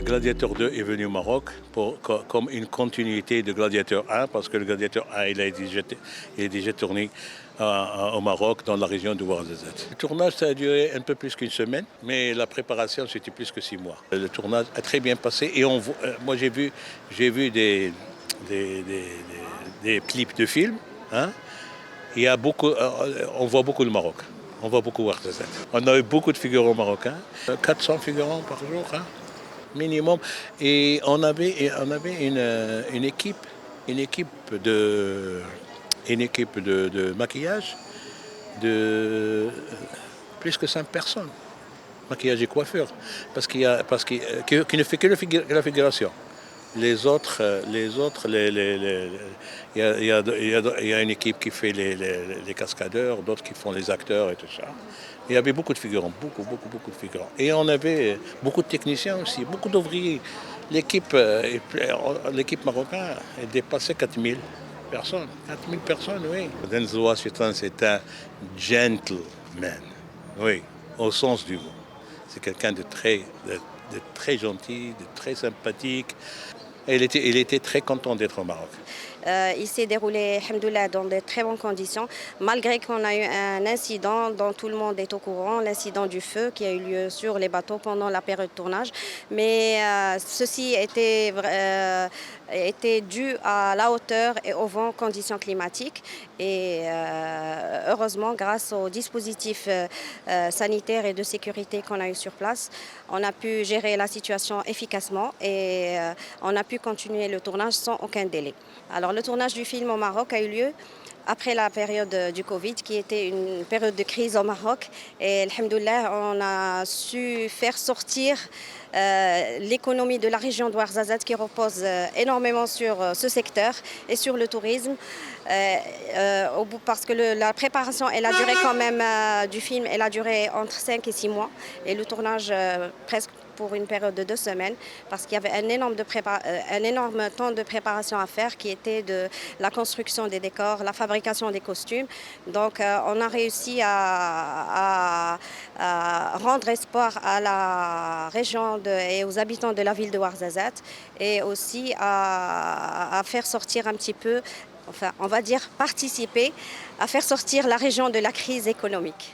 Gladiator 2 est venu au Maroc comme une continuité de Gladiator 1, parce que le Gladiator 1 il est déjà tourné au Maroc, dans la région de Ouarzazate. Le tournage, ça a duré un peu plus qu'une semaine, mais la préparation, c'était plus que 6 mois. Le tournage a très bien passé et moi j'ai vu des, des- des clips de films. Hein. Il y a beaucoup, on voit beaucoup le Maroc. On voit beaucoup Ouarzazate. On a eu beaucoup de figurants marocains, 400 figurants par jour. Hein. Minimum. Et on avait une équipe de maquillage de plus que 5 personnes. Maquillage et coiffure. Qui ne fait que la figuration. Il y a une équipe qui fait les cascadeurs, d'autres qui font les acteurs et tout ça. Il y avait beaucoup de figurants, beaucoup de figurants. Et on avait beaucoup de techniciens aussi, beaucoup d'ouvriers. L'équipe marocaine dépassait 4000 personnes. 4000 personnes, oui. Denzel Washington, c'est un gentleman, oui, au sens du mot. C'est quelqu'un de très gentil, de très sympathique. Et il était très content d'être au Maroc. Il s'est déroulé, alhamdoulilah, dans de très bonnes conditions, malgré qu'on a eu un incident dont tout le monde est au courant, l'incident du feu qui a eu lieu sur les bateaux pendant la période de tournage. Mais ceci était dû à la hauteur et au vent, conditions climatiques. Et heureusement, grâce aux dispositifs sanitaires et de sécurité qu'on a eu sur place, on a pu gérer la situation efficacement et on a pu continuer le tournage sans aucun délai. Alors, le tournage du film au Maroc a eu lieu après la période du Covid, qui était une période de crise au Maroc. Et alhamdoulilah, on a su faire sortir l'économie de la région de Ouarzazate, qui repose énormément sur ce secteur et sur le tourisme. Parce que la préparation, elle a duré quand même du film, elle a duré entre 5 et 6 mois. Et le tournage presque pour une période de 2 semaines, parce qu'il y avait un énorme temps de préparation à faire, qui était de la construction des décors, la fabrication des costumes. Donc on a réussi à rendre espoir à la région et aux habitants de la ville de Ouarzazate, et aussi à faire sortir un petit peu, enfin on va dire participer, à faire sortir la région de la crise économique.